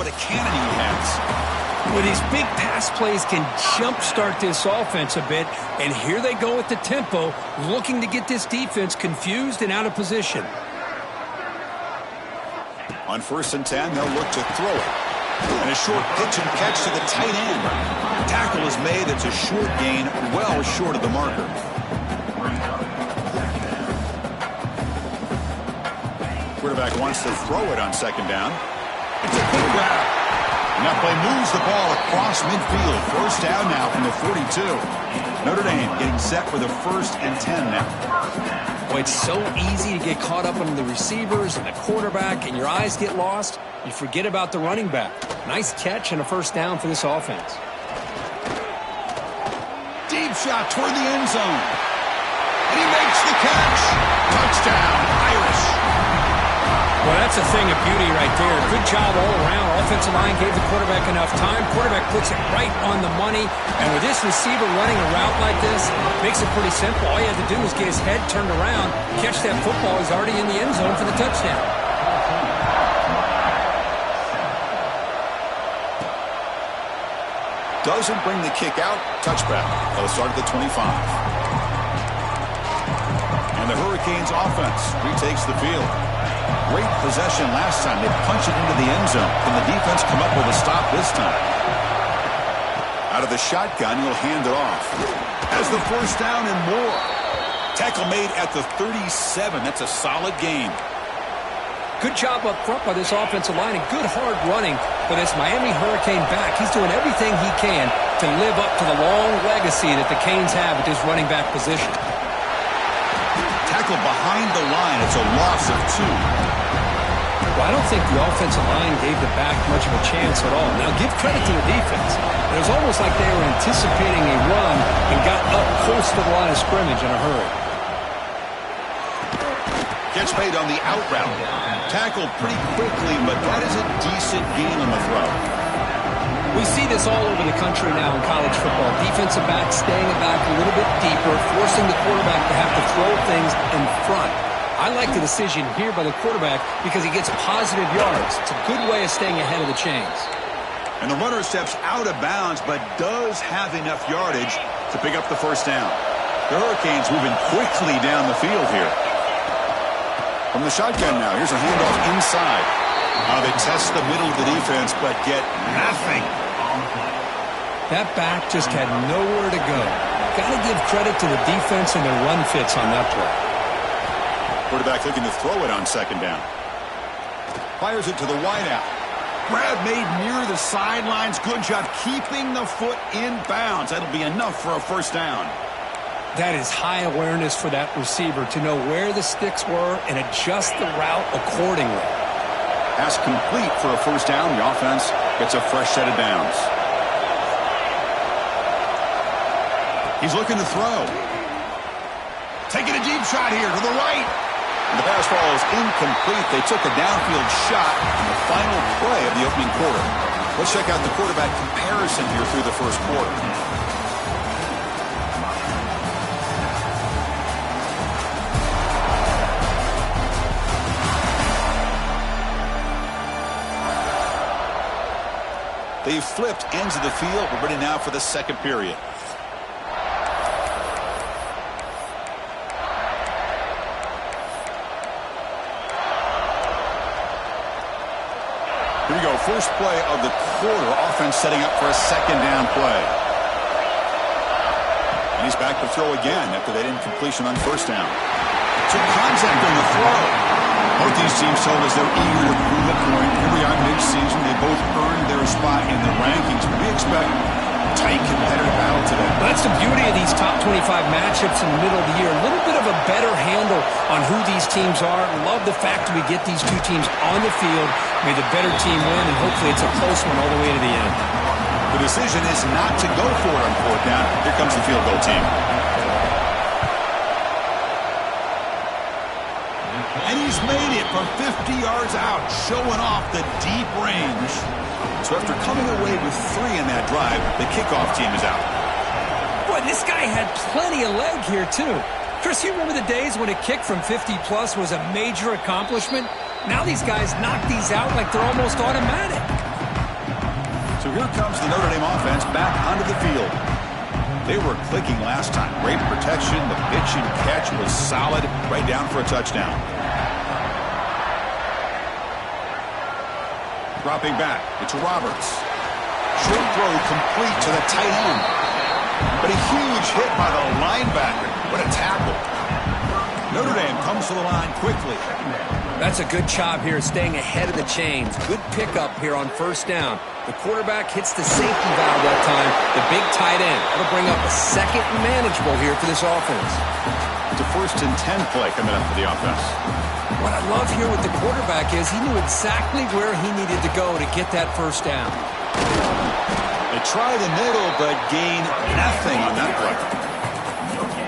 what a cannon he has. With these big pass plays can jumpstart this offense a bit, and here they go with the tempo, looking to get this defense confused and out of position. On 1st and 10, they'll look to throw it. And a short pitch and catch to the tight end. Tackle is made. It's a short gain, well short of the marker. Quarterback wants to throw it on 2nd down. It's a quick grab. And that play moves the ball across midfield. 1st down now from the 42. Notre Dame getting set for the 1st and 10 now. Boy, it's so easy to get caught up on the receivers and the quarterback, and your eyes get lost. You forget about the running back. Nice catch and a 1st down for this offense. Deep shot toward the end zone. And he makes the catch. Touchdown, Irish. Well, that's a thing of beauty right there. Good job all around. Offensive line gave the quarterback enough time. Quarterback puts it right on the money. And with this receiver running a route like this, makes it pretty simple. All you have to do is get his head turned around, catch that football. He's already in the end zone for the touchdown. Doesn't bring the kick out. Touchback. They'll start at the 25. And the Hurricanes offense retakes the field. Great possession last time. They punch it into the end zone. Can the defense come up with a stop this time? Out of the shotgun, he'll hand it off. Has the 1st down and more. Tackle made at the 37. That's a solid gain. Good job up front by this offensive line and good hard running for this Miami Hurricane back. He's doing everything he can to live up to the long legacy that the Canes have at this running back position. Tackle behind the line. It's a loss of 2. Well, I don't think the offensive line gave the back much of a chance at all. Now, give credit to the defense. It was almost like they were anticipating a run and got up close to the line of scrimmage in a hurry. Catch made on the out route. Tackled pretty quickly, but that is a decent gain on the throw. We see this all over the country now in college football. Defensive backs staying back a little bit deeper, forcing the quarterback to have to throw things in front. I like the decision here by the quarterback because he gets positive yards. It's a good way of staying ahead of the chains. And the runner steps out of bounds, but does have enough yardage to pick up the 1st down. The Hurricanes moving quickly down the field here. From the shotgun now, here's a handoff inside. They test the middle of the defense, but get nothing. That back just had nowhere to go. Got to give credit to the defense and their run fits on that play. Quarterback looking to throw it on 2nd down. Fires it to the wideout. Grab made near the sidelines. Good job keeping the foot in bounds. That'll be enough for a 1st down. That is high awareness for that receiver to know where the sticks were and adjust the route accordingly. Pass complete for a 1st down. The offense gets a fresh set of downs. He's looking to throw. Taking a deep shot here to the right. And the pass ball is incomplete. They took a downfield shot in the final play of the opening quarter. Let's check out the quarterback comparison here through the 1st quarter. They've flipped ends of the field. We're ready now for the 2nd period. Here we go. First play of the quarter. Offense setting up for a 2nd down play. And he's back to throw again after that incompletion on 1st down. Took contact on the throw. Both these teams told us they're eager to prove a point. Here we are mid-season. They both earned their spot in the rankings. We expect a tight competitive battle today. Well, that's the beauty of these top 25 matchups in the middle of the year. A little bit of a better handle on who these teams are. Love the fact that we get these two teams on the field. May the better team win, and hopefully it's a close one all the way to the end. The decision is not to go for it on 4th down. Here comes the field goal team. And he's made it from 50 yards out, showing off the deep range. So after coming away with 3 in that drive, the kickoff team is out. Boy, this guy had plenty of leg here, too. Chris, you remember the days when a kick from 50-plus was a major accomplishment? Now these guys knock these out like they're almost automatic. So here comes the Notre Dame offense back onto the field. They were clicking last time. Great protection. The pitch and catch was solid. Right down for a touchdown. Dropping back. It's Roberts. Short throw complete to the tight end. But a huge hit by the linebacker. What a tackle. Notre Dame comes to the line quickly. That's a good job here staying ahead of the chains. Good pickup here on first down. The quarterback hits the safety valve that time. The big tight end. That'll bring up a second and manageable here for this offense. It's a 1st and 10 play coming up for the offense. What I love here with the quarterback is he knew exactly where he needed to go to get that first down. They try the middle, but gain nothing on that play.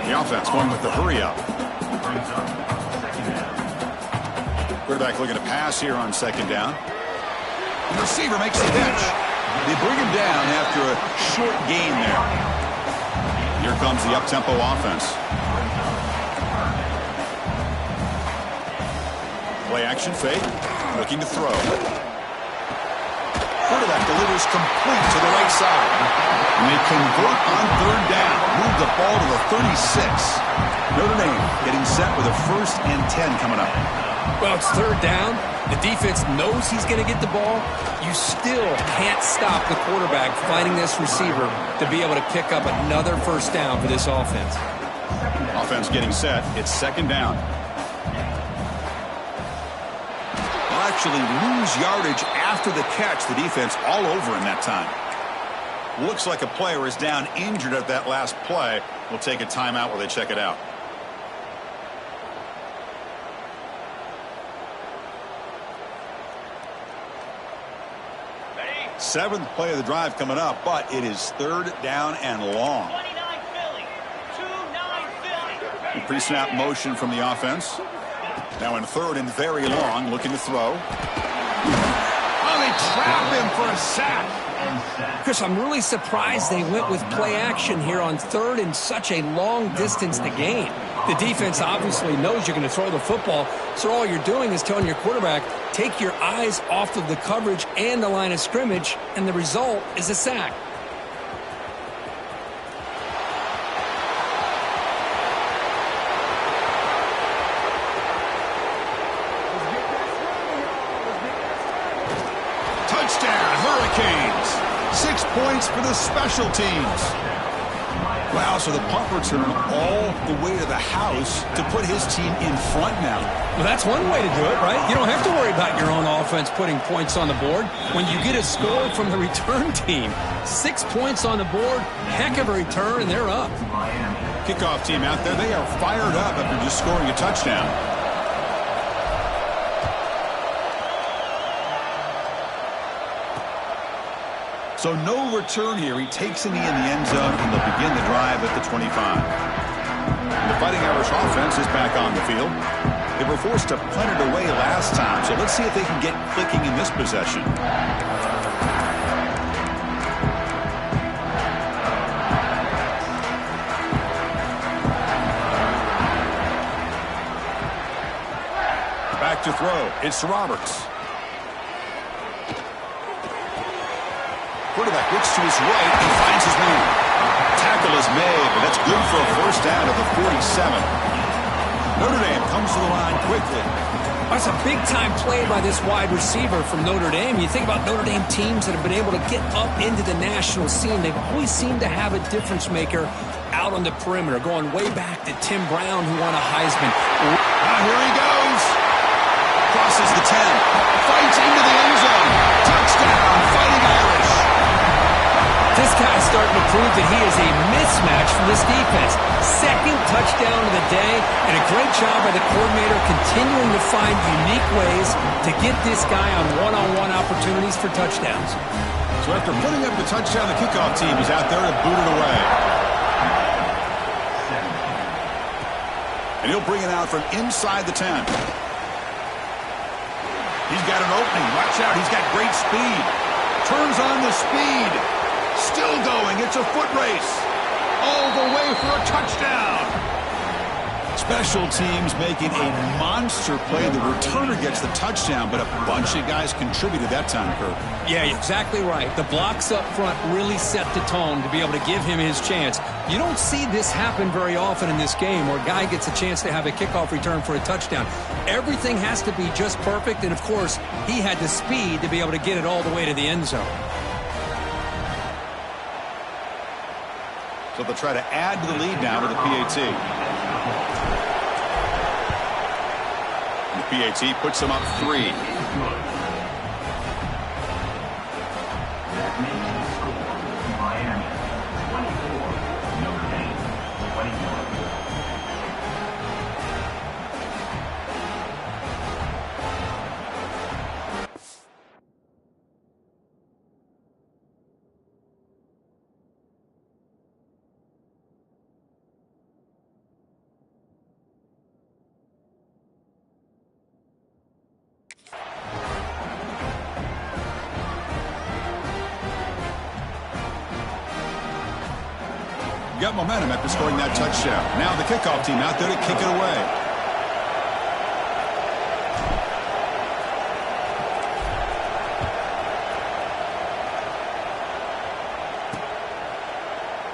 The offense going with the hurry up. Quarterback looking to pass here on 2nd down. The receiver makes the catch. They bring him down after a short gain there. Here comes the up-tempo offense. Play action fake. Looking to throw. Quarterback delivers complete to the right side. And they convert on 3rd down. Move the ball to the 36. Notre Dame getting set with a 1st and 10 coming up. Well, it's 3rd down. The defense knows he's going to get the ball. You still can't stop the quarterback finding this receiver to be able to pick up another first down for this offense. Offense getting set. It's 2nd down. They'll actually lose yardage after the catch. The defense all over in that time. Looks like a player is down injured at that last play. We'll take a timeout while they check it out. Seventh play of the drive coming up, but it is 3rd down and long. Pre-snap motion from the offense. Now in 3rd and very long, looking to throw. Oh, they trap him for a sack. Chris, I'm really surprised they went with play action here on 3rd and such a long distance to gain. The defense obviously knows you're going to throw the football, so all you're doing is telling your quarterback, take your eyes off of the coverage and the line of scrimmage, and the result is a sack. Touchdown, Hurricanes. 6 points for the special teams. Wow, so the punt return all the way to the house to put his team in front now. Well, that's one way to do it, right? You don't have to worry about your own offense putting points on the board when you get a score from the return team. 6 points on the board, heck of a return, and they're up. Kickoff team out there, they are fired up after just scoring a touchdown. So no return here. He takes a knee in the end zone, and they'll begin the drive at the 25. The Fighting Irish offense is back on the field. They were forced to punt it away last time, so let's see if they can get clicking in this possession. Back to throw. It's Roberts. Quarterback looks to his right and finds his man. Tackle is made, but that's good for a 1st down at the 47. Notre Dame comes to the line quickly. That's a big-time play by this wide receiver from Notre Dame. You think about Notre Dame teams that have been able to get up into the national scene. They've always seemed to have a difference maker out on the perimeter, going way back to Tim Brown, who won a Heisman. Here he goes. Crosses the 10. Fights into the end zone. Touchdown, Fighting Irish. This guy's starting to prove that he is a mismatch for this defense. 2nd touchdown of the day, and a great job by the coordinator continuing to find unique ways to get this guy on one-on-one opportunities for touchdowns. So after putting up the touchdown, the kickoff team is out there to boot it away. And he'll bring it out from inside the 10. He's got an opening. Watch out. He's got great speed. Turns on the speed. Still going. It's a foot race. All the way for a touchdown. Special teams making a monster play. The returner gets the touchdown, but a bunch of guys contributed that time, Kurt. Yeah, exactly right. The blocks up front really set the tone to be able to give him his chance. You don't see this happen very often in this game where a guy gets a chance to have a kickoff return for a touchdown. Everything has to be just perfect, and of course, he had the speed to be able to get it all the way to the end zone. So they'll try to add to the lead now to the PAT. And the PAT puts them up 3. Got momentum after scoring that touchdown. Now the kickoff team out there to kick it away.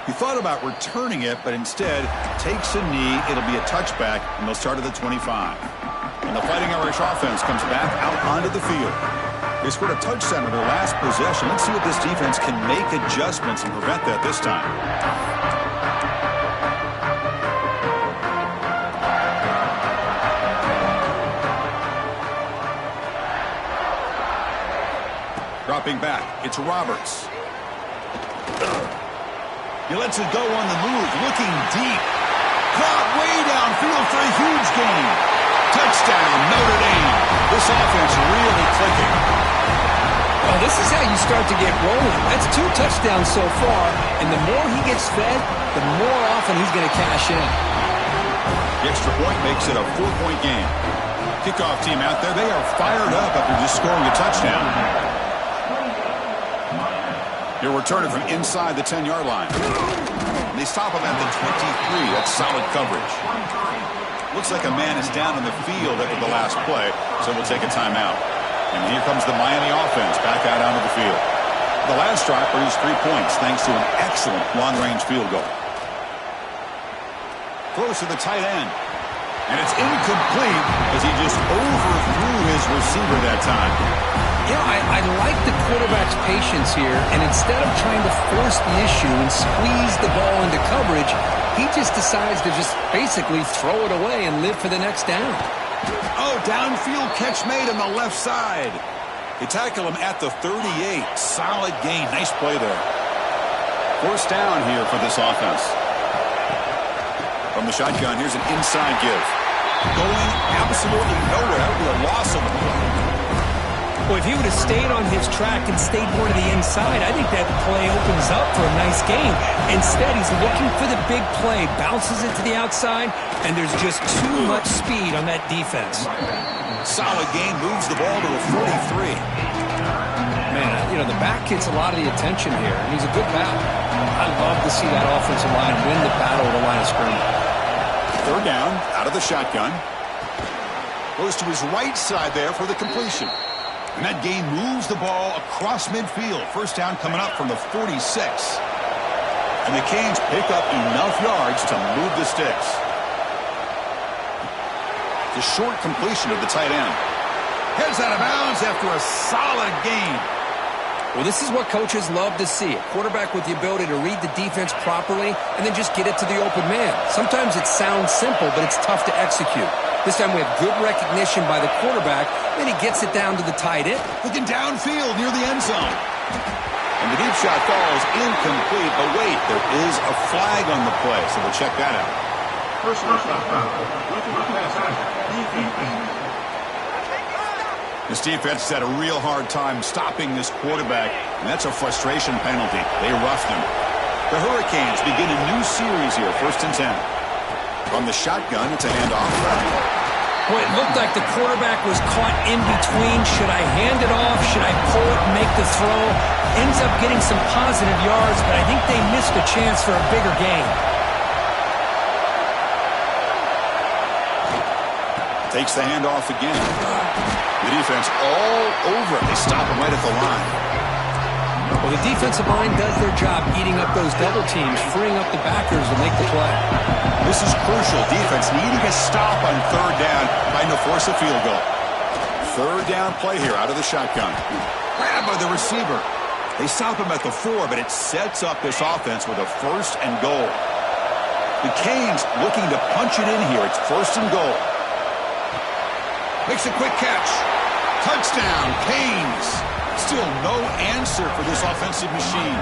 He thought about returning it, but instead takes a knee. It'll be a touchback, and they'll start at the 25. And the Fighting Irish offense comes back out onto the field. They scored a touchdown in their last possession. Let's see if this defense can make adjustments and prevent that this time. Dropping back, it's Roberts. He lets it go on the move, looking deep. Caught way downfield for a huge gain. Touchdown, Notre Dame. This offense really clicking. Well, this is how you start to get rolling. That's 2 touchdowns so far, and the more he gets fed, the more often he's going to cash in. The extra point makes it a 4-point game. Kickoff team out there, they are fired up after just scoring a touchdown. He'll return it from inside the 10-yard line. They stop him at the 23. That's solid coverage. Looks like a man is down in the field after the last play, so we'll take a timeout. And here comes the Miami offense back out onto the field. The last drive produced 3 points thanks to an excellent long-range field goal. Throws to the tight end. And it's incomplete as he just overthrew his receiver that time. Yeah, I like the quarterback's patience here, and instead of trying to force the issue and squeeze the ball into coverage, he just decides to just basically throw it away and live for the next down. Oh, downfield catch made on the left side. They tackle him at the 38. Solid gain. Nice play there. First down here for this offense. From the shotgun, here's an inside give. Going absolutely nowhere. That would be a loss of the play. Well, if he would have stayed on his track and stayed more to the inside, I think that play opens up for a nice gain. Instead, he's looking for the big play, bounces it to the outside, and there's just too much speed on that defense. Solid gain, moves the ball to a 43. Man, the back gets a lot of the attention here, and he's a good back. I love to see that offensive line win the battle at the line of scrimmage. Third down, out of the shotgun. Goes to his right side there for the completion. And that gain moves the ball across midfield. First down coming up from the 46. And the Canes pick up enough yards to move the sticks. The short completion of the tight end. Heads out of bounds after a solid gain. Well, this is what coaches love to see. A quarterback with the ability to read the defense properly and then just get it to the open man. Sometimes it sounds simple, but it's tough to execute. This time we have good recognition by the quarterback, then he gets it down to the tight end. Looking downfield near the end zone. And the deep shot falls incomplete, but wait, there is a flag on the play, so we'll check that out. This defense has had a real hard time stopping this quarterback, and that's a frustration penalty. They roughed him. The Hurricanes begin a new series here, 1st and 10. From the shotgun, it's a handoff. Well, it looked like the quarterback was caught in between. Should I hand it off? Should I pull it and make the throw? Ends up getting some positive yards, but I think they missed a chance for a bigger gain. Takes the handoff again. The defense all over it. They stop him right at the line. Well, the defensive line does their job eating up those double teams, freeing up the backers to make the play. This is crucial. Defense needing a stop on third down, trying to force a field goal. Third down play here out of the shotgun. Grabbed by the receiver. They stop him at the 4, but it sets up this offense with a first and goal. The Canes looking to punch it in here. It's first and goal. Makes a quick catch. Touchdown, Canes. Still no answer for this offensive machine.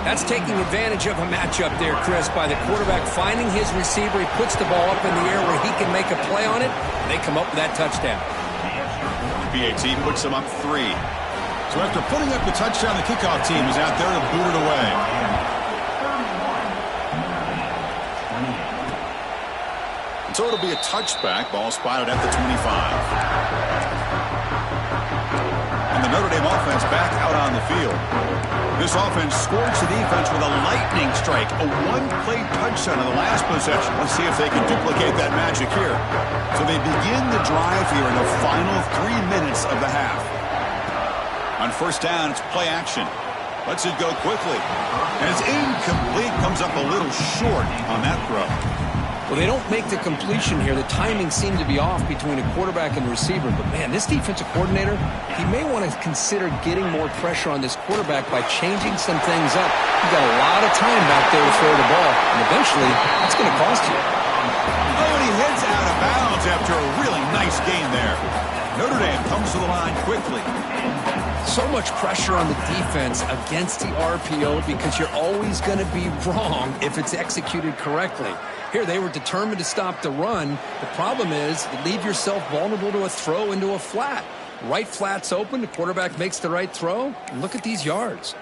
That's taking advantage of a matchup there, Chris, by the quarterback finding his receiver. He puts the ball up in the air where he can make a play on it, and they come up with that touchdown. PAT puts them up 3. So after putting up the touchdown, the kickoff team is out there to boot it away. So it'll be a touchback. Ball spotted at the 25. And the Notre Dame offense back out on the field. This offense scorched the defense with a lightning strike. A one-play touchdown in the last possession. Let's see if they can duplicate that magic here. So they begin the drive here in the final 3 minutes of the half. On first down, it's play action. Lets it go quickly. And it's incomplete. Comes up a little short on that throw. Well, they don't make the completion here. The timing seemed to be off between a quarterback and the receiver. But, man, this defensive coordinator, he may want to consider getting more pressure on this quarterback by changing some things up. You've got a lot of time back there to throw the ball, and eventually that's going to cost you. Oh, and he heads out of bounds after a really nice gain there. Notre Dame comes to the line quickly. So much pressure on the defense against the RPO because you're always going to be wrong if it's executed correctly. Here, they were determined to stop the run. The problem is you leave yourself vulnerable to a throw into a flat. Right flat's open. The quarterback makes the right throw. And look at these yards.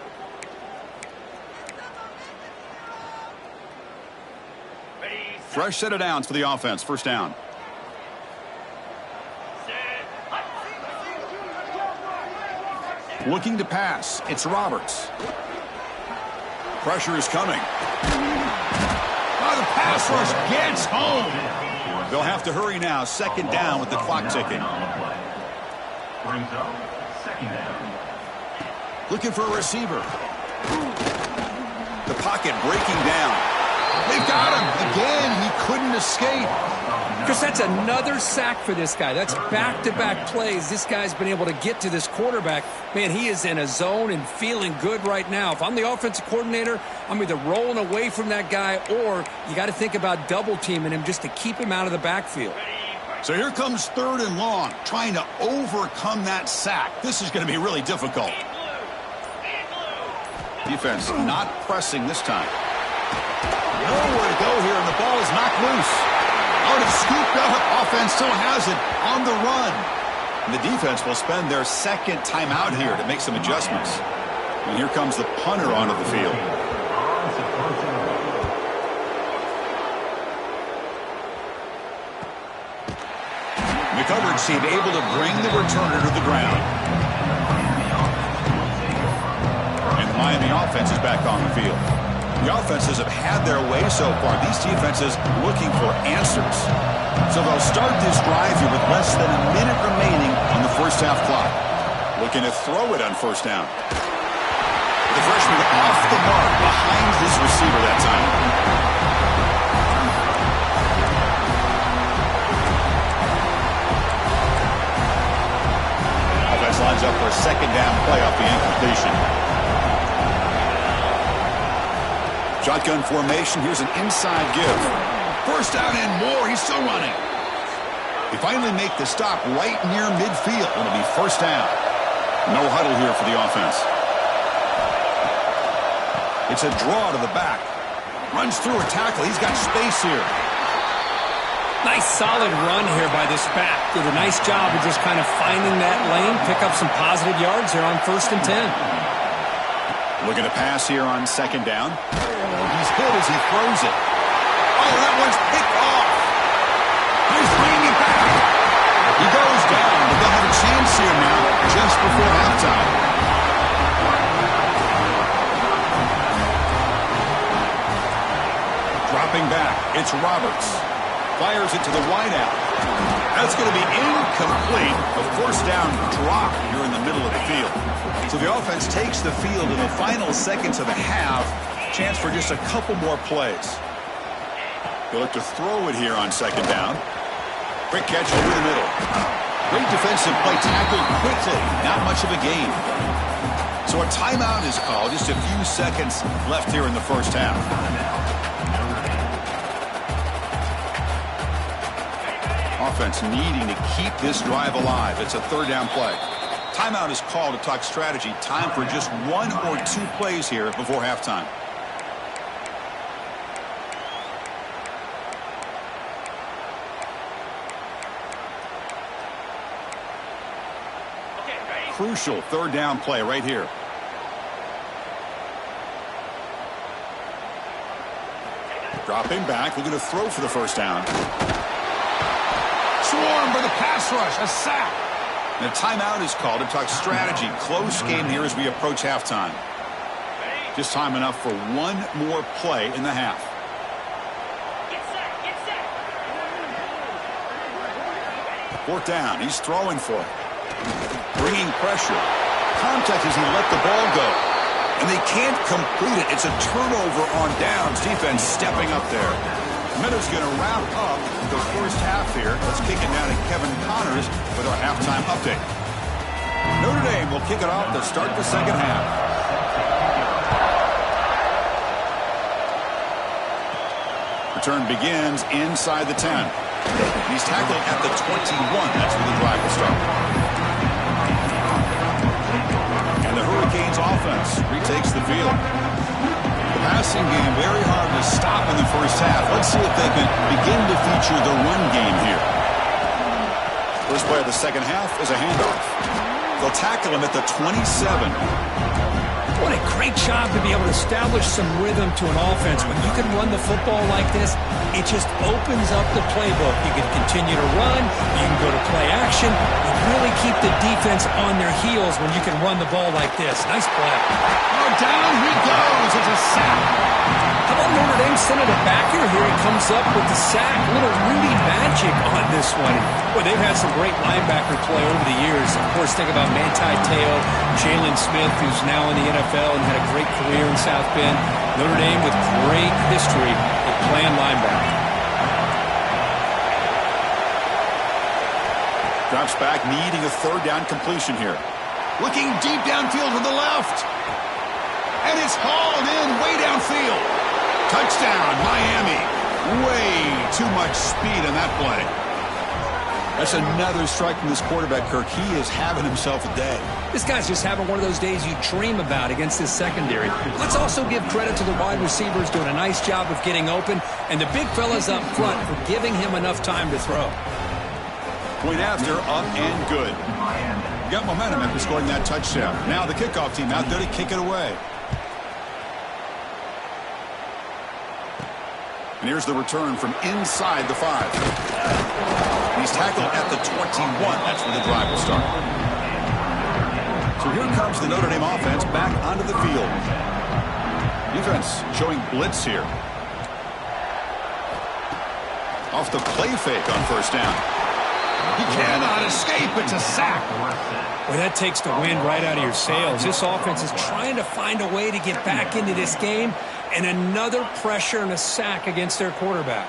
Fresh set of downs for the offense. First down. Looking to pass. It's Roberts. Pressure is coming. Oh, the pass rush gets home. They'll have to hurry now. Second down with the clock ticking. Looking for a receiver. The pocket breaking down. They've got him. Again, he couldn't escape. Chris, that's another sack for this guy. That's back-to-back plays. This guy's been able to get to this quarterback. Man, he is in a zone and feeling good right now. If I'm the offensive coordinator, I'm either rolling away from that guy or you got to think about double-teaming him just to keep him out of the backfield. So here comes third and long, trying to overcome that sack. This is going to be really difficult. Defense not pressing this time. Nowhere to go here, and the ball is knocked loose. Oh, it's scooped up. Offense still has it on the run. And the defense will spend their second timeout here to make some adjustments. And here comes the punter onto the field. The coverage team able to bring the returner to the ground. And the Miami offense is back on the field. The offenses have had their way so far. These defenses looking for answers. So they'll start this drive here with less than a minute remaining on the first half clock. Looking to throw it on first down. The freshman off the mark behind his receiver that time. Offense lines up for a second down play off the incompletion. Shotgun formation. Here's an inside give. First down and more. He's still running. They finally make the stop right near midfield. It'll be first down. No huddle here for the offense. It's a draw to the back. Runs through a tackle. He's got space here. Nice solid run here by this back. Did a nice job of just kind of finding that lane. Pick up some positive yards here on 1st and 10. Looking to pass here on second down. He's hit as he throws it. Oh, that one's picked off. He's bringing it back. He goes down, but they'll have a chance here now just before halftime. Dropping back, it's Roberts. Fires it to the wideout. That's going to be incomplete. A first down drop here in the middle of the field. So the offense takes the field in the final seconds of the half. Chance for just a couple more plays. They'll look to throw it here on second down. Quick catch over the middle. Great defensive play, tackled quickly. Not much of a gain. So a timeout is called. Just a few seconds left here in the first half. Offense needing to keep this drive alive. It's a third down play. Timeout is called to talk strategy. Time for just one or two plays here before halftime. Crucial third down play right here. Dropping back, looking to throw for the first down. Swarm for the pass rush, a sack. And a timeout is called to talk strategy. Close game here as we approach halftime. Just time enough for one more play in the half. Fourth down, he's throwing for it. Bringing pressure. Contact as he let the ball go. And they can't complete it. It's a turnover on downs. Defense stepping up there. Meadows going to wrap up the first half here. Let's kick it down to Kevin Connors with our halftime update. Notre Dame will kick it off to start the second half. Return begins inside the 10. He's tackled at the 21. That's where the drive will start. And the Hurricanes offense retakes the field. The passing game very hard to stop in the first half. Let's see if they can begin to feature the run game here. First play of the second half is a handoff. They'll tackle him at the 27. What a great job to be able to establish some rhythm to an offense. When you can run the football like this, it just opens up the playbook. You can continue to run. You can go to play action. You really keep the defense on their heels when you can run the ball like this. Nice play. Oh, down he goes. It's a sack. How about Notre Dame sending it back here? Here he comes up with the sack. A little Rudy magic on this one. Boy, they've had some great linebacker play over the years. Of course, think about Manti Te'o, Jalen Smith, who's now in the NFL and had a great career in South Bend. Notre Dame with great history of playing linebacker. Drops back, needing a third down completion here. Looking deep downfield to the left. And it's hauled in way downfield. Touchdown, Miami. Way too much speed on that play. That's another strike from this quarterback, Kirk. He is having himself a day. This guy's just having one of those days you dream about against this secondary. Let's also give credit to the wide receivers doing a nice job of getting open, and the big fellas up front for giving him enough time to throw. Point after, up and good. Got momentum after scoring that touchdown. Now the kickoff team out there to kick it away. And here's the return from inside the 5. He's tackled at the 21. That's where the drive will start. So here comes the Notre Dame offense back onto the field. Defense showing blitz here. Off the play fake on first down. He cannot escape. It's a sack. Well, that takes the wind right out of your sails. This offense is trying to find a way to get back into this game, and another pressure and a sack against their quarterback.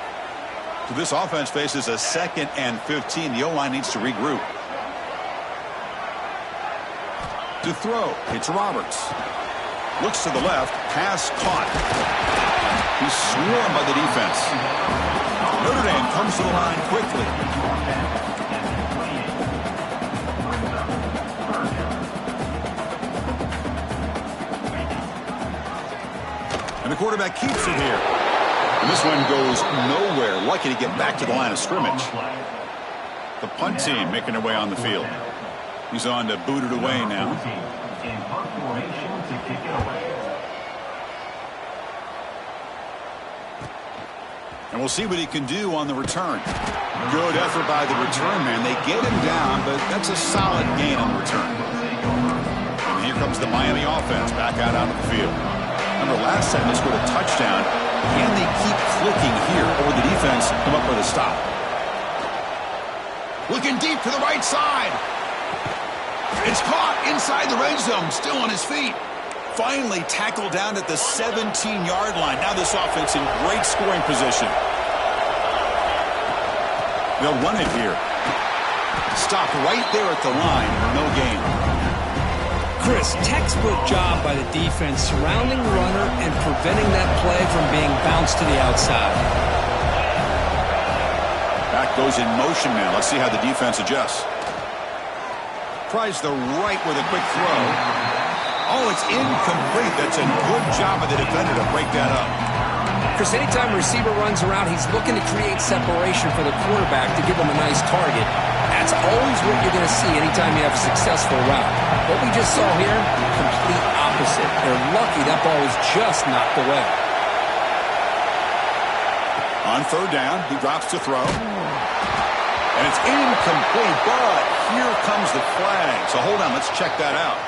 So this offense faces a 2nd and 15. The O-line needs to regroup. To throw, it's Roberts. Looks to the left, pass caught. He's swarmed by the defense. Notre Dame comes to the line quickly. And the quarterback keeps it here. And this one goes nowhere. Lucky to get back to the line of scrimmage. The punt team making their way on the field. He's on to boot it away now. And we'll see what he can do on the return. Good effort by the return man. They get him down, but that's a solid gain on the return. And here comes the Miami offense back out onto the field. Remember, last time they scored a touchdown. Can they keep clicking here, or will the defense come up with a stop? Looking deep to the right side. It's caught inside the red zone, still on his feet. Finally tackled down at the 17-yard line. Now this offense in great scoring position. They'll run it here. Stop right there at the line for no gain. Chris, textbook job by the defense surrounding the runner and preventing that play from being bounced to the outside. Back goes in motion now. Let's see how the defense adjusts. Tries the right with a quick throw. Oh, it's incomplete. That's a good job of the defender to break that up. Chris, anytime a receiver runs around, he's looking to create separation for the quarterback to give him a nice target. That's always what you're going to see anytime you have a successful route. What we just saw here, complete opposite. They're lucky that ball was just knocked away. On third down, he drops to throw. And it's incomplete, but here comes the flag. So hold on, let's check that out.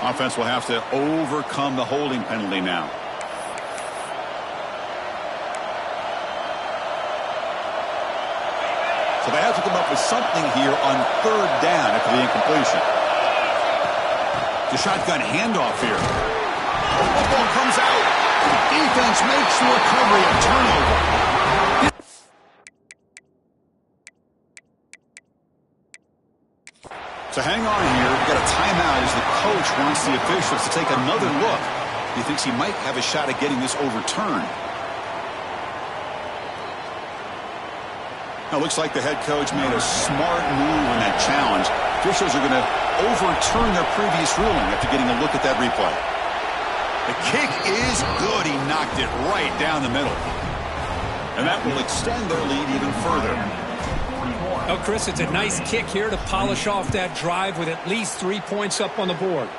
Offense will have to overcome the holding penalty now. So they have to come up with something here on third down after the incompletion. The shotgun handoff here. The ball comes out. Defense makes the recovery, a turnover. So hang on here. We've got a timeout as the coach wants the officials to take another look. He thinks he might have a shot at getting this overturned. Now, looks like the head coach made a smart move in that challenge. Officials are going to overturn their previous ruling after getting a look at that replay. The kick is good. He knocked it right down the middle. And that will extend their lead even further. Oh, Chris, it's a nice kick here to polish off that drive with at least 3 points up on the board.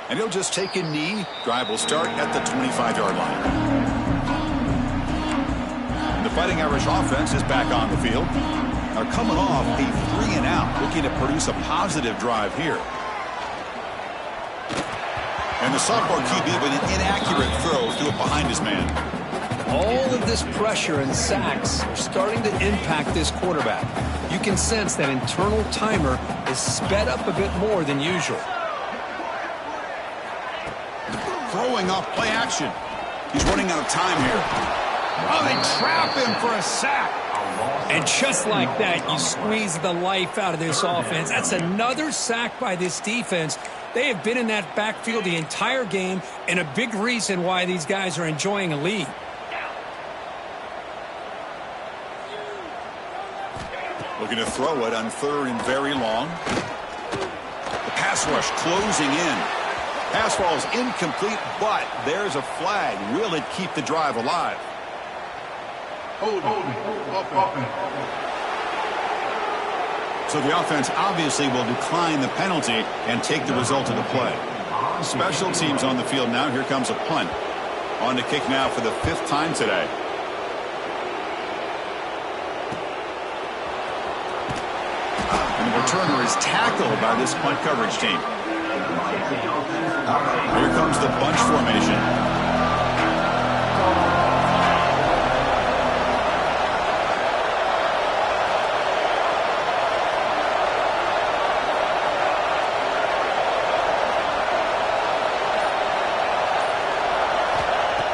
And he'll just take a knee. Drive will start at the 25-yard line. The Fighting Irish offense is back on the field. They're coming off a 3-and-out, looking to produce a positive drive here. And the sophomore QB with an inaccurate throw threw it behind his man. All of this pressure and sacks are starting to impact this quarterback. You can sense that internal timer is sped up a bit more than usual. Throwing off play action. He's running out of time here. Oh, they trap him for a sack. And just like that, you squeeze the life out of this offense. That's another sack by this defense. They have been in that backfield the entire game, and a big reason why these guys are enjoying a lead. Looking to throw it on third and very long. The pass rush closing in. Pass ball is incomplete, but there's a flag. Will it keep the drive alive? So the offense obviously will decline the penalty and take the result of the play. Special teams on the field now. Here comes a punt. On to kick now for the 5th time today. And the returner is tackled by this punt coverage team. Here comes the bunch formation.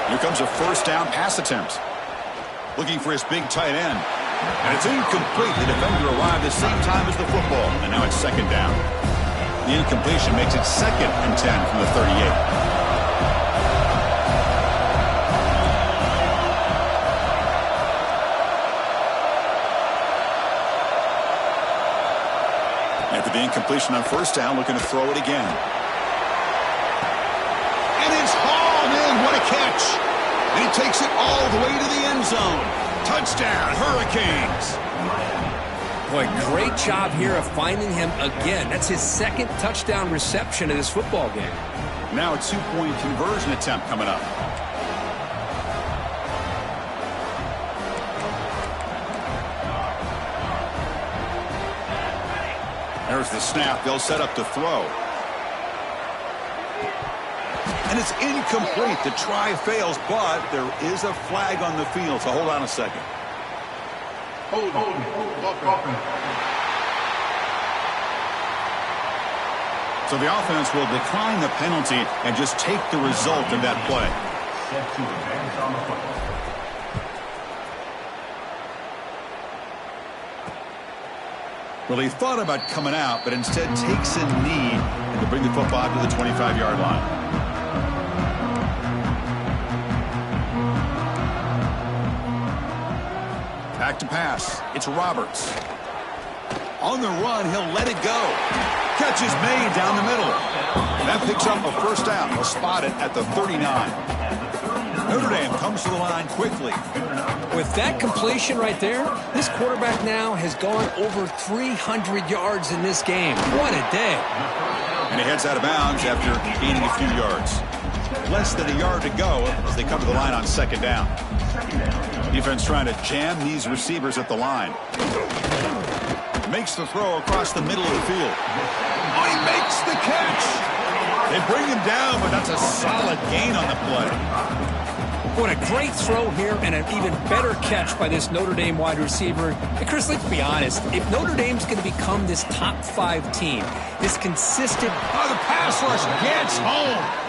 Here comes a first down pass attempt. Looking for his big tight end. And it's incomplete. The defender arrived the same time as the football. And now it's second down. The incompletion makes it 2nd and 10 from the 38. After the incompletion on first down, looking to throw it again. And it's hauled in. What a catch. And he takes it all the way to the end zone. Touchdown, Hurricanes. Boy, great job here of finding him again. That's his 2nd touchdown reception of this football game. Now a 2-point conversion attempt coming up. There's the snap. They'll set up to throw. And And it's incomplete. The try fails, but there is a flag on the field, so hold on a second. Hold on. So the offense will decline the penalty and just take the result of that play. Set to advance on the football. Well, he thought about coming out, but instead takes a knee and to bring the football to the 25-yard line. Back to pass. It's Roberts. On the run, he'll let it go. Catch is made down the middle. That picks up a first down. He'll spot it at the 39. Notre Dame comes to the line quickly. With that completion right there, this quarterback now has gone over 300 yards in this game. What a day. And he heads out of bounds after gaining a few yards. Less than a yard to go as they come to the line on second down. Defense trying to jam these receivers at the line. Makes the throw across the middle of the field. Oh, he makes the catch. They bring him down, but that's a solid gain on the play. What a great throw here and an even better catch by this Notre Dame wide receiver. And Chris, let's be honest. If Notre Dame's going to become this top 5 team, this consistent... Oh, the pass rush gets home.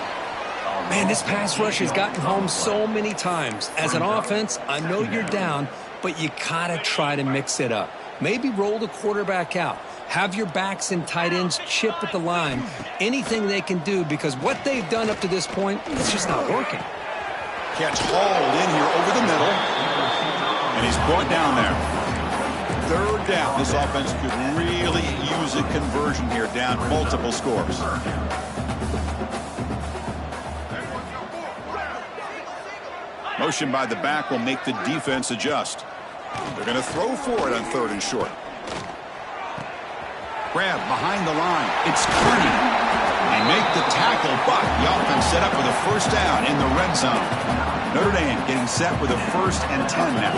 Man, this pass rush has gotten home so many times. As an offense, I know you're down, but you got to try to mix it up. Maybe roll the quarterback out. Have your backs and tight ends chip at the line. Anything they can do, because what they've done up to this point, it's just not working. Catch hauled in here over the middle. And he's brought down there. Third down. This offense could really use a conversion here, down multiple scores. Motion by the back will make the defense adjust. They're going to throw for it on third and short. Grab behind the line. It's Kearney. They make the tackle, but the offense set up with a first down in the red zone. Notre Dame getting set with a 1st and 10 now.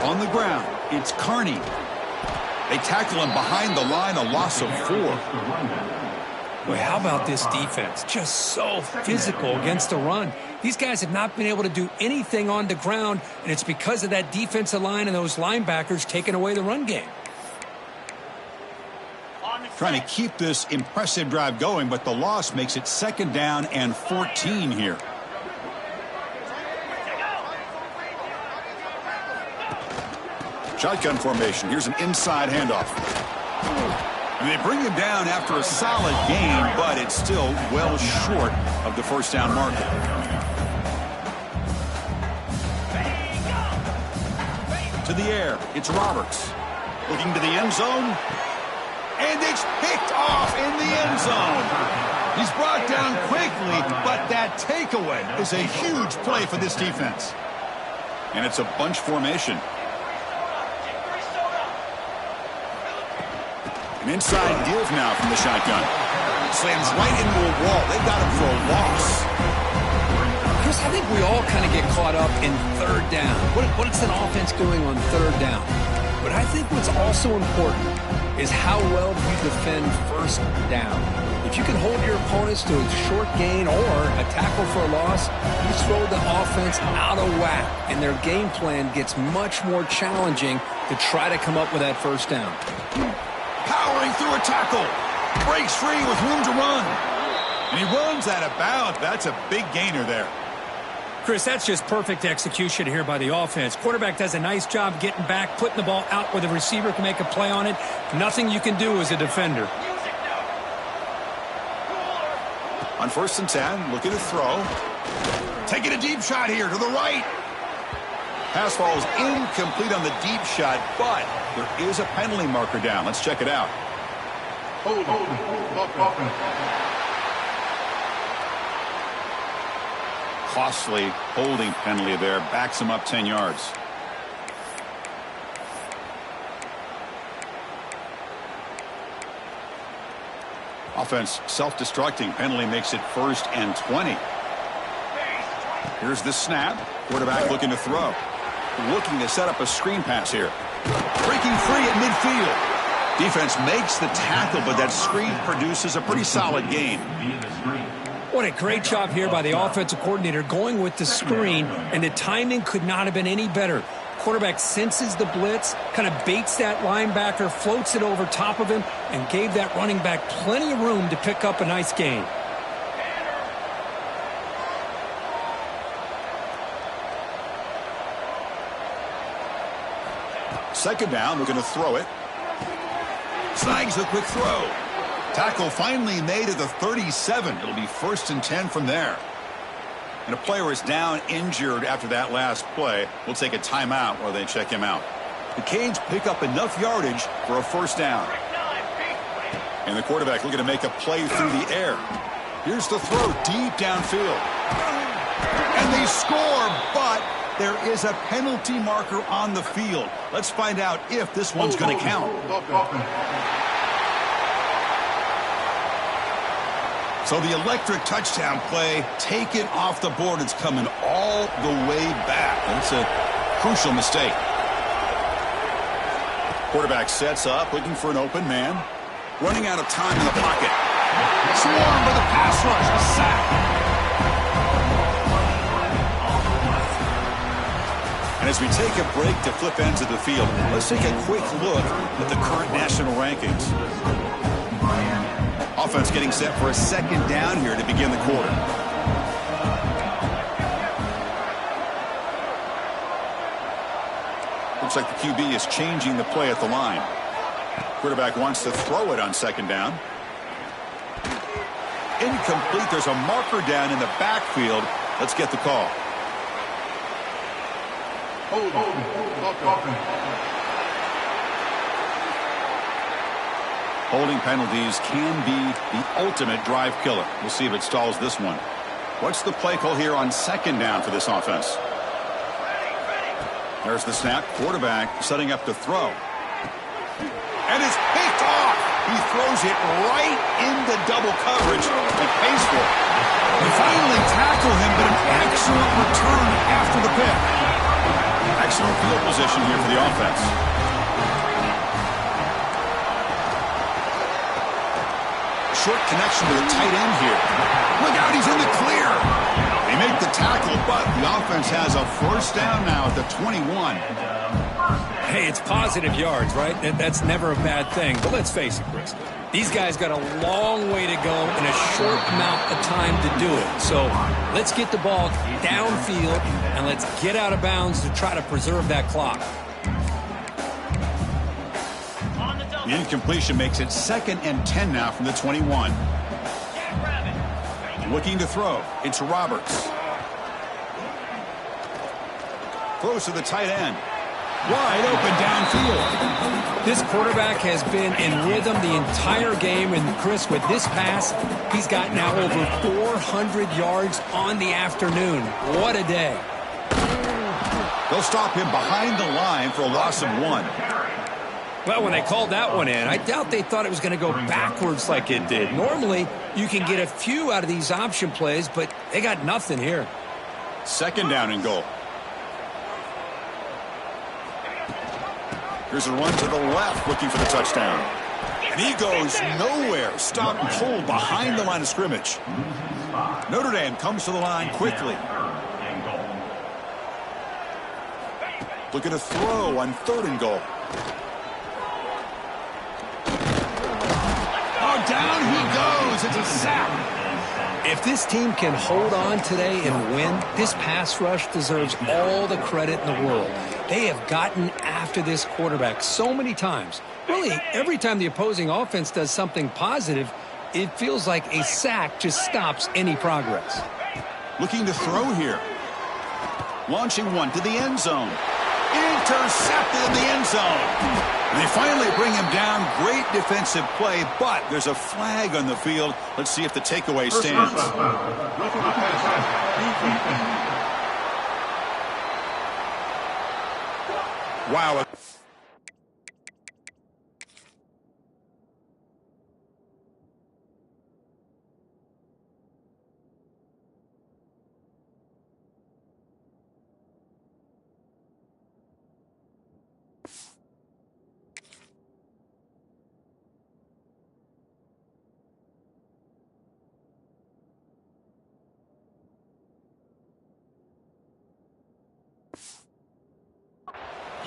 On the ground, it's Kearney. They tackle him behind the line, a loss of 4. Boy, how about this defense? Just so physical against the run. These guys have not been able to do anything on the ground, and it's because of that defensive line and those linebackers taking away the run game. Trying to keep this impressive drive going, but the loss makes it 2nd down and 14 here. Shotgun formation. Here's an inside handoff. And they bring him down after a solid gain, but it's still well short of the first down marker. To the air, it's Roberts. Looking to the end zone. And it's picked off in the end zone. He's brought down quickly, but that takeaway is a huge play for this defense. And it's a bunch formation. An inside give now from the shotgun. Slams right into a wall. They got him for a loss. Chris, I think we all kind of get caught up in third down. What's an offense doing on third down? But I think what's also important is how well you defend first down. If you can hold your opponents to a short gain or a tackle for a loss, you throw the offense out of whack, and their game plan gets much more challenging to try to come up with that first down. Powering through a tackle. Breaks free with room to run. And he runs out of bounds. That's a big gainer there. Chris, that's just perfect execution here by the offense. Quarterback does a nice job getting back, putting the ball out where the receiver can make a play on it. Nothing you can do as a defender. On 1st and 10, looking to throw. Taking a deep shot here to the right. Pass falls incomplete on the deep shot, but there is a penalty marker down. Let's check it out. Hold. Costly holding penalty there. Backs him up 10 yards. Offense self-destructing. Penalty makes it 1st and 20. Here's the snap. Quarterback looking to throw. Looking to set up a screen pass here. Breaking free at midfield. Defense makes the tackle, but that screen produces a pretty solid gain. What a great job here by the offensive coordinator going with the screen, and the timing could not have been any better. Quarterback senses the blitz, kind of baits that linebacker, floats it over top of him, and gave that running back plenty of room to pick up a nice gain. Second down, looking to throw it. Snags the quick throw. Tackle finally made at the 37. It'll be 1st and 10 from there. And a player is down injured after that last play. We'll take a timeout while they check him out. The Canes pick up enough yardage for a 1st down. And the quarterback looking to make a play through the air. Here's the throw deep downfield. And they score, but there is a penalty marker on the field. Let's find out if this one's going to count. So the electric touchdown play taken off the board. It's coming all the way back. That's a crucial mistake. Quarterback sets up, looking for an open man. Running out of time in the pocket. Swarmed by the pass rush. A sack. And as we take a break to flip ends of the field, let's take a quick look at the current national rankings. Offense getting set for a 2nd down here to begin the quarter. Looks like the QB is changing the play at the line. Quarterback wants to throw it on 2nd down. Incomplete. There's a marker down in the backfield. Let's get the call. Holding penalties can be the ultimate drive killer. We'll see if it stalls this one. What's the play call here on 2nd down for this offense? There's the snap. Quarterback setting up to throw. And it's picked off. He throws it right into double coverage and pays for it. They finally tackle him, but an excellent return after the pick. Excellent field position here for the offense. Short connection to the tight end here. Look out, he's in the clear. They make the tackle, but the offense has a 1st down now at the 21. Hey, it's positive yards, right? That's never a bad thing. But let's face it, Chris. These guys got a long way to go in a short amount of time to do it. So let's get the ball downfield and let's get out of bounds to try to preserve that clock. The incompletion makes it 2nd and 10 now from the 21. Looking to throw. It's Roberts. Throws to the tight end. Wide open downfield. This quarterback has been in rhythm the entire game, and Chris, with this pass, he's got now over 400 yards on the afternoon. What a day. They'll stop him behind the line for a loss of 1. Well, when they called that one in, I doubt they thought it was going to go backwards like it did. Normally, you can get a few out of these option plays, but they got nothing here. 2nd down and goal. Here's a run to the left, looking for the touchdown. And he goes nowhere. Stop and pull behind the line of scrimmage. Notre Dame comes to the line quickly. Looking to throw on 3rd and goal. Oh, down he goes. It's a sack. If this team can hold on today and win, this pass rush deserves all the credit in the world. They have gotten after this quarterback so many times. Really, every time the opposing offense does something positive, it feels like a sack just stops any progress. Looking to throw here. Launching one to the end zone. Intercepted in the end zone. And they finally bring him down. Great defensive play, but there's a flag on the field. Let's see if the takeaway stands. Wow.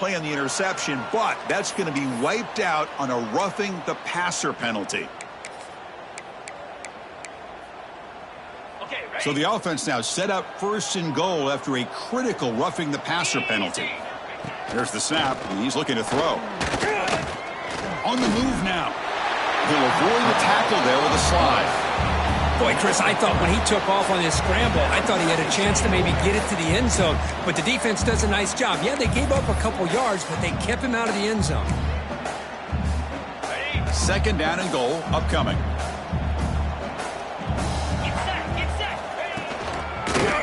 play on the interception, but that's going to be wiped out on a roughing the passer penalty. So the offense now set up 1st and goal after a critical roughing the passer penalty. There's the snap, and he's looking to throw. On the move now. He'll avoid the tackle there with a slide. Boy, Chris, I thought when he took off on this scramble, I thought he had a chance to maybe get it to the end zone. But the defense does a nice job. Yeah, they gave up a couple yards, but they kept him out of the end zone. 2nd down and goal upcoming.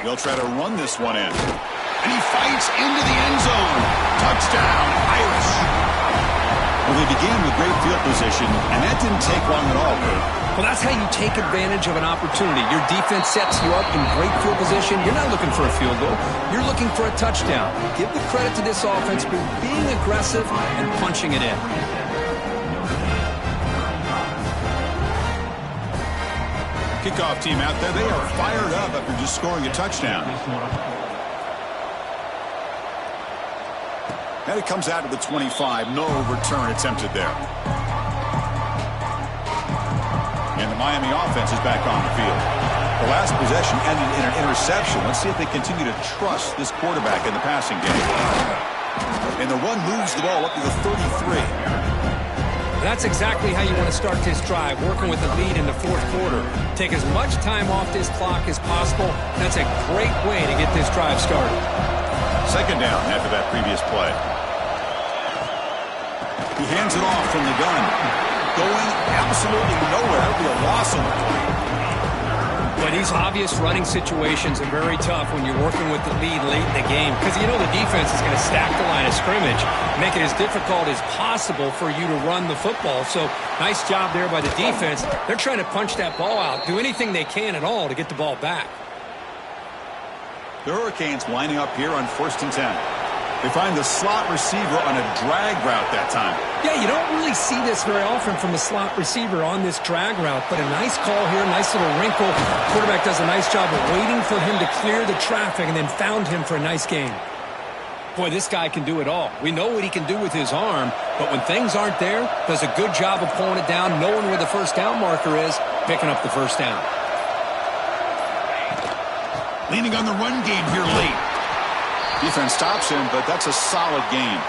They'll try to run this one in. And he fights into the end zone. Touchdown, Irish. Well, they began with great field position, and that didn't take long at all, Kurt. Well, that's how you take advantage of an opportunity. Your defense sets you up in great field position. You're not looking for a field goal. You're looking for a touchdown. Give the credit to this offense for being aggressive and punching it in. Kickoff team out there. They are fired up after just scoring a touchdown. And it comes out to the 25. No return attempted there. And the Miami offense is back on the field. The last possession ended in an interception. Let's see if they continue to trust this quarterback in the passing game. And the run moves the ball up to the 33. That's exactly how you want to start this drive, working with the lead in the 4th quarter. Take as much time off this clock as possible. That's a great way to get this drive started. 2nd down after that previous play. He hands it off from the gun. Going absolutely nowhere. That would be a loss on the play. But these obvious running situations are very tough when you're working with the lead late in the game, because you know the defense is going to stack the line of scrimmage, make it as difficult as possible for you to run the football. So nice job there by the defense. They're trying to punch that ball out, do anything they can at all to get the ball back. The Hurricanes lining up here on 1st and 10. They find the slot receiver on a drag route that time. Yeah, you don't really see this very often from the slot receiver on this drag route, but a nice call here, nice little wrinkle. Quarterback does a nice job of waiting for him to clear the traffic and then found him for a nice gain. Boy, this guy can do it all. We know what he can do with his arm, but when things aren't there, does a good job of pulling it down, knowing where the 1st down marker is, picking up the 1st down. Leaning on the run game here late. Defense stops him, but that's a solid gain.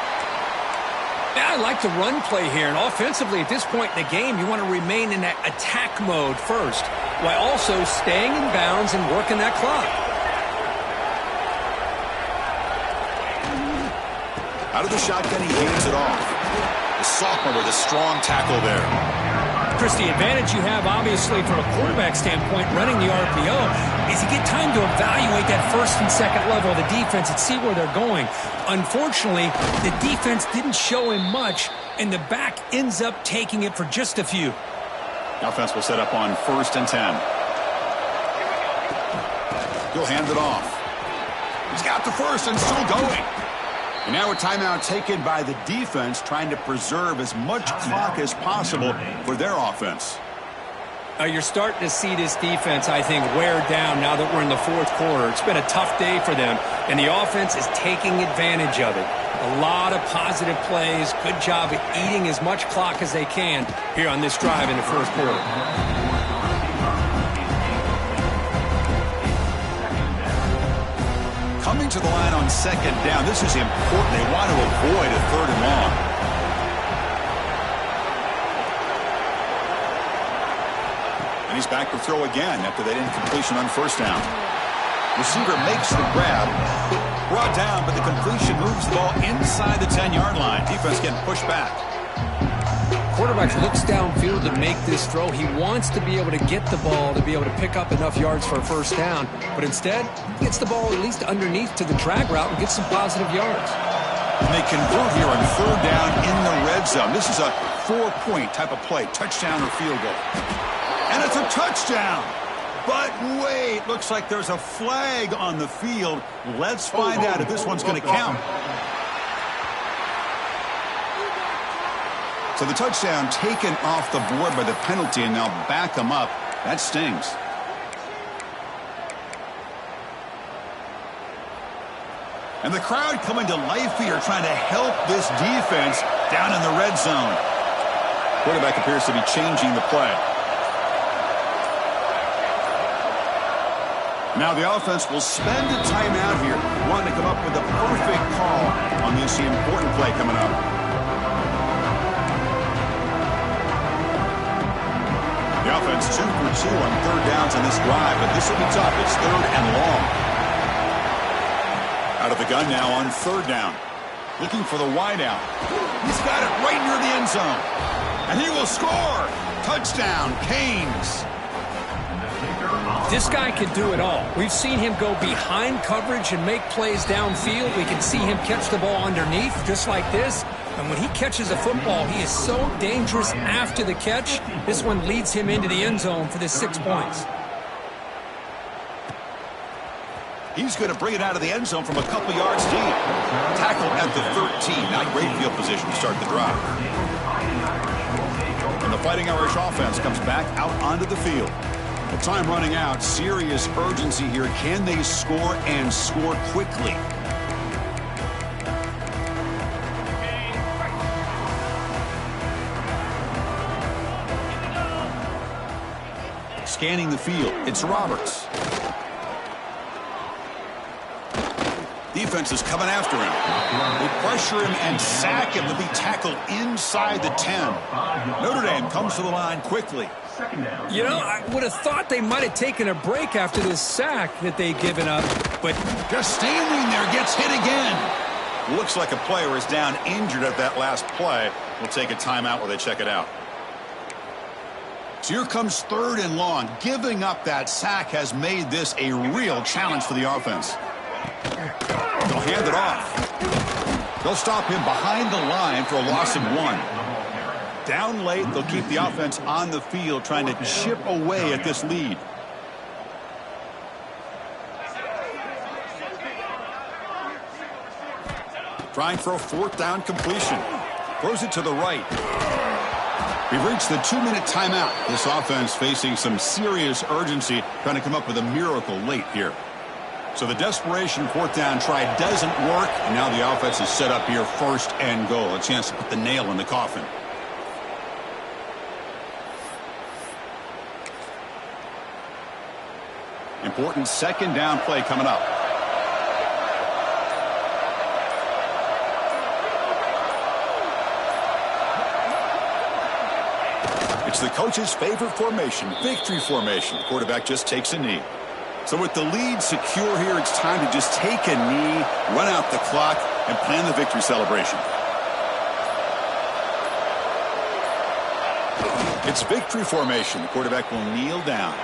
Yeah, I like the run play here. And offensively, at this point in the game, you want to remain in that attack mode first, while also staying in bounds and working that clock. Out of the shotgun, he hands it off. The sophomore with a strong tackle there. Chris, the advantage you have, obviously, from a quarterback standpoint, running the RPO, is you get time to evaluate that 1st and 2nd level of the defense and see where they're going. Unfortunately, the defense didn't show him much, and the back ends up taking it for just a few. The offense will set up on 1st and 10. He'll hand it off. He's got the 1st and still going. And now a timeout taken by the defense, trying to preserve as much clock as possible for their offense. You're starting to see this defense, I think, wear down now that we're in the 4th quarter. It's been a tough day for them, and the offense is taking advantage of it. A lot of positive plays. Good job at eating as much clock as they can here on this drive in the 4th quarter. Coming to the line on 2nd down. This is important. They want to avoid a 3rd and long. And he's back to throw again after that incompletion on 1st down. Receiver makes the grab. Brought down, but the completion moves the ball inside the 10-yard line. Defense getting pushed back. Quarterback looks downfield to make this throw. He wants to be able to get the ball to be able to pick up enough yards for a 1st down. But instead, he gets the ball at least underneath to the drag route and gets some positive yards. And they convert here on 3rd down in the red zone. This is a 4-point type of play, touchdown or field goal. And it's a touchdown. But wait, looks like there's a flag on the field. Let's find out if this one's going to count. So the touchdown taken off the board by the penalty, and they'll back them up. That stings. And the crowd coming to life here, trying to help this defense down in the red zone. Quarterback appears to be changing the play. Now the offense will spend a timeout here, wanting to come up with the perfect call on this important play coming up. The offense 2 for 2 on third downs on this drive, but this will be tough. It's third and long. Out of the gun now on third down. Looking for the wideout. He's got it right near the end zone. And he will score. Touchdown, Canes. This guy can do it all. We've seen him go behind coverage and make plays downfield. We can see him catch the ball underneath, just like this. And when he catches a football, he is so dangerous after the catch. This one leads him into the end zone for the 6 points. He's going to bring it out of the end zone from a couple yards deep. Tackle at the 13. Not great field position to start the drive. And the Fighting Irish offense comes back out onto the field. The time running out. Serious urgency here. Can they score and score quickly? Scanning the field. It's Roberts. Defense is coming after him. They pressure him and sack him to be tackled inside the 10. Notre Dame comes to the line quickly. You know, I would have thought they might have taken a break after this sack that they'd given up, but just standing there gets hit again. Looks like a player is down injured at that last play. We'll take a timeout while they check it out. So here comes third and long. Giving up that sack has made this a real challenge for the offense. They'll hand it off. They'll stop him behind the line for a loss of 1. Down late, they'll keep the offense on the field trying to chip away at this lead. Trying for a fourth down completion. Throws it to the right. We've reached the 2-minute timeout. This offense facing some serious urgency, trying to come up with a miracle late here. So the desperation fourth down try doesn't work, and now the offense is set up here first and goal. A chance to put the nail in the coffin. Important second down play coming up. It's the coach's favorite formation, victory formation. The quarterback just takes a knee. So with the lead secure here, it's time to just take a knee, run out the clock, and plan the victory celebration. It's victory formation. The quarterback will kneel down.